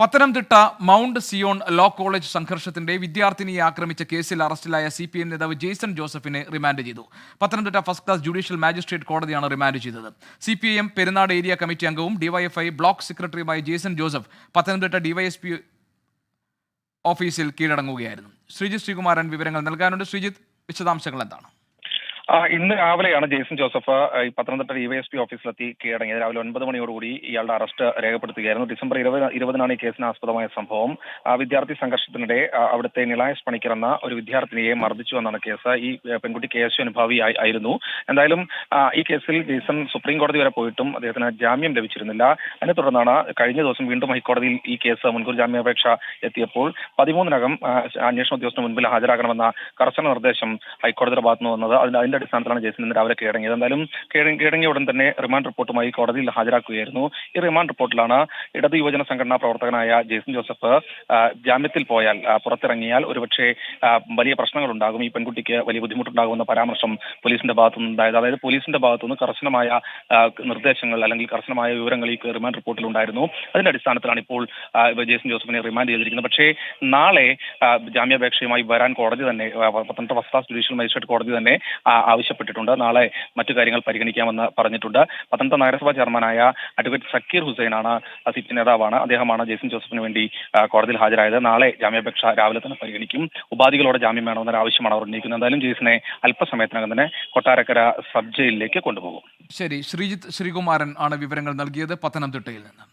Pathanamthitta Mount Zion law college സംഘർഷത്തിന്റെ വിദ്യാർത്ഥിനിയെ ആക്രമിച്ച കേസിൽ അറസ്റ്റിലായ CPM നേതാവ് ജെയ്സൺ ജോസഫിനെ റിമാൻഡ് ചെയ്തു. Pathanamthitta first class judicial magistrate കോടതിയാണ് റിമാൻഡ് ചെയ്തത്. CPIM പെരുന്നാട് ഏരിയ കമ്മിറ്റി അംഗവും DYFI ബ്ലോക്ക് സെക്രട്ടറിയുമായ ജെയ്സൺ ജോസഫ് പത്തനംതിട്ട DYSP ഓഫീസിൽ കീഴടങ്ങുകയായിരുന്നു. ശ്രീകുമാരൻ വിവരങ്ങൾ നൽകാനുണ്ട്. ശ്രീജിത്ത്, വിശദാംശങ്ങൾ എന്താണ്? ഇന്ന് രാവിലെയാണ് ജെയ്സൺ ജോസഫ് ഈ പത്തനംതിട്ട DYSP ഓഫീസിലെത്തി കീഴടങ്ങിയത്. രാവിലെ 9 മണിയോടുകൂടി ഇയാളുടെ അറസ്റ്റ് രേഖപ്പെടുത്തുകയായിരുന്നു. ഡിസംബർ 20-20 ഈ കേസിന് ആസ്പദമായ സംഭവം. വിദ്യാർത്ഥി സംഘർഷത്തിനിടെ അവിടുത്തെ നിളായസ് പണിക്കർ എന്ന ഒരു വിദ്യാർത്ഥിനിയെ മർദ്ദിച്ചു എന്നാണ് കേസ്. ഈ പെൺകുട്ടി KSU അനുഭാവി ആയിരുന്നു. എന്തായാലും ഈ കേസിൽ ജെയ്സൺ സുപ്രീം കോടതി വരെ പോയിട്ടും അദ്ദേഹത്തിന് ജാമ്യം ലഭിച്ചിരുന്നില്ല. അതിനെ തുടർന്നാണ് കഴിഞ്ഞ ദിവസം വീണ്ടും ഹൈക്കോടതിയിൽ ഈ കേസ് മുൻകൂർ ജാമ്യാപേക്ഷ എത്തിയപ്പോൾ 13-നകം അന്വേഷണ ഉദ്യോഗസ്ഥന് മുൻപിൽ ഹാജരാകണമെന്ന കർശന നിർദ്ദേശം ഹൈക്കോടതിയുടെ ഭാഗത്തുനിന്ന് വന്നത്. അതിന്റെ അടിസ്ഥാനത്തിലാണ് ജെയ്സൺ ഇന്ന് രാവിലെ കീഴടങ്ങിയത്. എന്തായാലും കീഴടങ്ങിയ ഉടൻ തന്നെ റിമാൻഡ് റിപ്പോർട്ടുമായി കോടതിയിൽ ഹാജരാക്കുകയായിരുന്നു. ഈ റിമാൻഡ് റിപ്പോർട്ടിലാണ് ഇടത് യുവജന സംഘടനാ പ്രവർത്തകനായ ജെയ്സൺ ജോസഫ് ജാമ്യത്തിൽ പോയാൽ, പുറത്തിറങ്ങിയാൽ ഒരുപക്ഷെ വലിയ പ്രശ്നങ്ങൾ ഉണ്ടാകും, ഈ പെൺകുട്ടിക്ക് വലിയ ബുദ്ധിമുട്ടുണ്ടാകുമെന്ന പരാമർശം പോലീസിന്റെ ഭാഗത്തുനിന്നുണ്ടായത്. അതായത് പോലീസിന്റെ ഭാഗത്തുനിന്ന് കർശനമായ നിർദ്ദേശങ്ങൾ അല്ലെങ്കിൽ കർശനമായ വിവരങ്ങൾ ഈ റിമാൻഡ് റിപ്പോർട്ടിൽ ഉണ്ടായിരുന്നു. അതിന്റെ അടിസ്ഥാനത്തിലാണ് ഇപ്പോൾ ജെയ്സൺ ജോസഫിനെ റിമാൻഡ് ചെയ്തിരിക്കുന്നത്. പക്ഷേ നാളെ ജാമ്യാപേക്ഷയുമായി വരാൻ കോടതി തന്നെ, Pathanamthitta first class judicial magistrate കോടതി തന്നെ ആവശ്യപ്പെട്ടിട്ടുണ്ട്. നാളെ മറ്റു കാര്യങ്ങൾ പരിഗണിക്കാമെന്ന് പറഞ്ഞിട്ടുണ്ട്. പത്തനംതിട്ട നഗരസഭാ ചെയർമാനായ അഡ്വക്കേറ്റ് സക്കീർ ഹുസൈനാണ് CPI നേതാവാണ്. അദ്ദേഹമാണ് ജെയ്സൺ ജോസഫിന് വേണ്ടി കോടതിയിൽ ഹാജരായത്. നാളെ ജാമ്യാപേക്ഷ രാവിലെ തന്നെ പരിഗണിക്കും. ഉപാധികളോടെ ജാമ്യം വേണമെന്നൊരു ആവശ്യമാണ് അവർ ഉന്നയിക്കുന്നത്. എന്തായാലും ജെയ്സനെ അല്പസമയത്തിനകം തന്നെ കൊട്ടാരക്കര സബ് ജയിലിലേക്ക് കൊണ്ടുപോകും. ശരി, ശ്രീകുമാരൻ ആണ് വിവരങ്ങൾ നൽകിയത് പത്തനംതിട്ടയിൽ നിന്ന്.